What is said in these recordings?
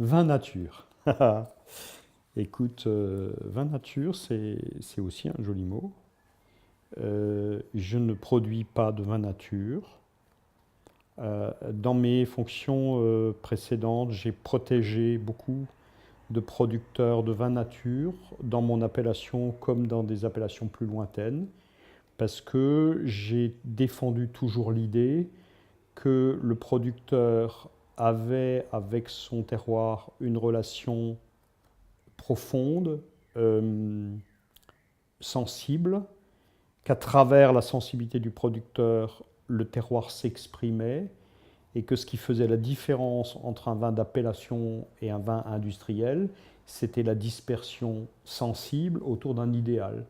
Vin nature. Écoute, vin nature, c'est aussi un joli mot. Je ne produis pas de vin nature. Dans mes fonctions précédentes, j'ai protégé beaucoup de producteurs de vin nature dans mon appellation comme dans des appellations plus lointaines, parce que j'ai défendu toujours l'idée que le producteur avait avec son terroir une relation profonde, euh, sensible, qu'à travers la sensibilité du producteur, le terroir s'exprimait, et que ce qui faisait la différence entre un vin d'appellation et un vin industriel, c'était la dispersion sensible autour d'un idéal.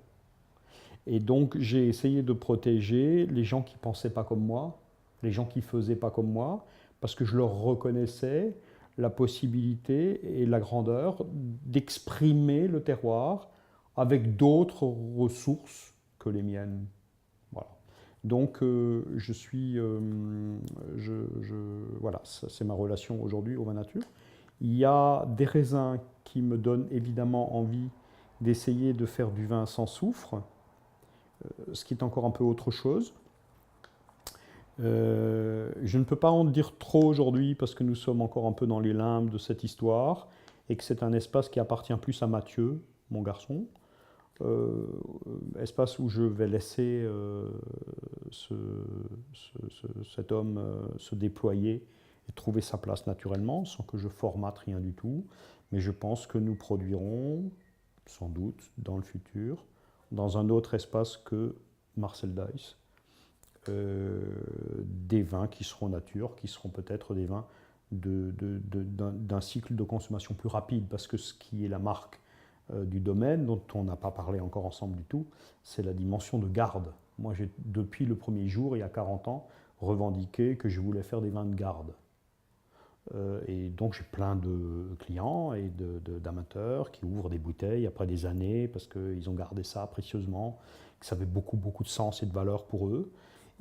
Et donc j'ai essayé de protéger les gens qui ne pensaient pas comme moi, les gens qui ne faisaient pas comme moi, parce que je leur reconnaissais la possibilité et la grandeur d'exprimer le terroir avec d'autres ressources que les miennes. Voilà. Donc voilà, c'est ma relation aujourd'hui au vin nature. Il y a des raisins qui me donnent évidemment envie d'essayer de faire du vin sans soufre, ce qui est encore un peu autre chose. Je ne peux pas en dire trop aujourd'hui parce que nous sommes encore un peu dans les limbes de cette histoire et que c'est un espace qui appartient plus à Mathieu, mon garçon. Euh, Espace où je vais laisser ce, cet homme se déployer et trouver sa place naturellement sans que je formate rien du tout. Mais je pense que nous produirons, sans doute, dans le futur, dans un autre espace que Marcel Dice, des vins qui seront nature, qui seront peut-être des vins d'un cycle de consommation plus rapide, parce que ce qui est la marque du domaine, dont on n'a pas parlé encore ensemble du tout, c'est la dimension de garde. Moi, j'ai, depuis le premier jour, il y a 40 ans, revendiqué que je voulais faire des vins de garde. Et donc j'ai plein de clients et d'amateurs qui ouvrent des bouteilles après des années parce qu'ils ont gardé ça précieusement, que ça avait beaucoup, beaucoup de sens et de valeur pour eux.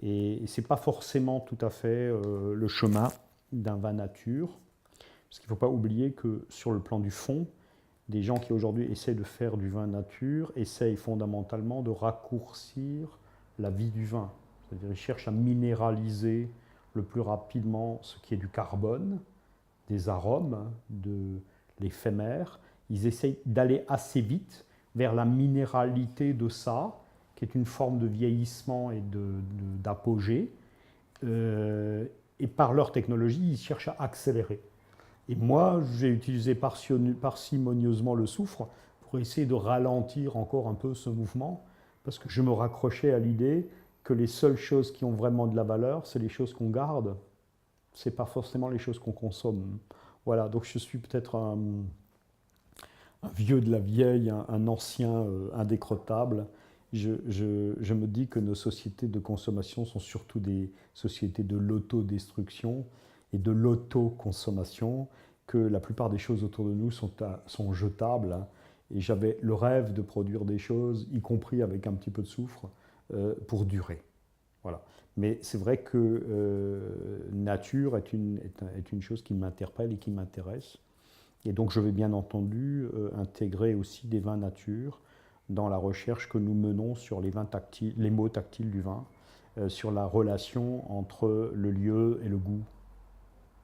Et ce n'est pas forcément tout à fait le chemin d'un vin nature, parce qu'il ne faut pas oublier que sur le plan du fond, des gens qui aujourd'hui essaient de faire du vin nature essayent fondamentalement de raccourcir la vie du vin. C'est-à-dire ils cherchent à minéraliser le plus rapidement ce qui est du carbone, des arômes, de l'éphémère. Ils essayent d'aller assez vite vers la minéralité de ça, qui est une forme de vieillissement et d'apogée. Et par leur technologie, ils cherchent à accélérer. Et moi, j'ai utilisé parcimonieusement le soufre pour essayer de ralentir encore un peu ce mouvement, parce que je me raccrochais à l'idée que les seules choses qui ont vraiment de la valeur, c'est les choses qu'on garde, c'est pas forcément les choses qu'on consomme. Voilà, donc je suis peut-être un vieux de la vieille, un ancien indécrottable. Je me dis que nos sociétés de consommation sont surtout des sociétés de l'autodestruction et de l'autoconsommation, que la plupart des choses autour de nous sont jetables. Et j'avais le rêve de produire des choses, y compris avec un petit peu de soufre, pour durer. Voilà. Mais c'est vrai que nature est une chose qui m'interpelle et qui m'intéresse. Et donc je vais bien entendu intégrer aussi des vins nature dans la recherche que nous menons sur les vins tactiles, les mots tactiles du vin, sur la relation entre le lieu et le goût.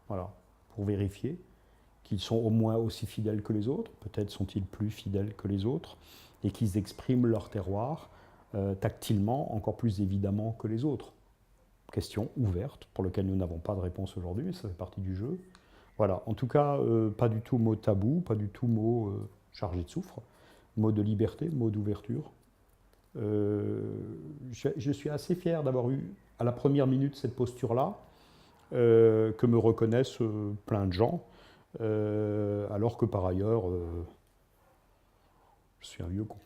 Voilà, pour vérifier qu'ils sont au moins aussi fidèles que les autres, peut-être sont-ils plus fidèles que les autres, et qu'ils expriment leur terroir tactilement encore plus évidemment que les autres. Question ouverte pour laquelle nous n'avons pas de réponse aujourd'hui, mais ça fait partie du jeu. Voilà, en tout cas, pas du tout mot tabou, pas du tout mot chargé de soufre, mot de liberté, mot d'ouverture. Je suis assez fier d'avoir eu à la première minute cette posture-là, que me reconnaissent plein de gens, alors que par ailleurs, je suis un vieux con.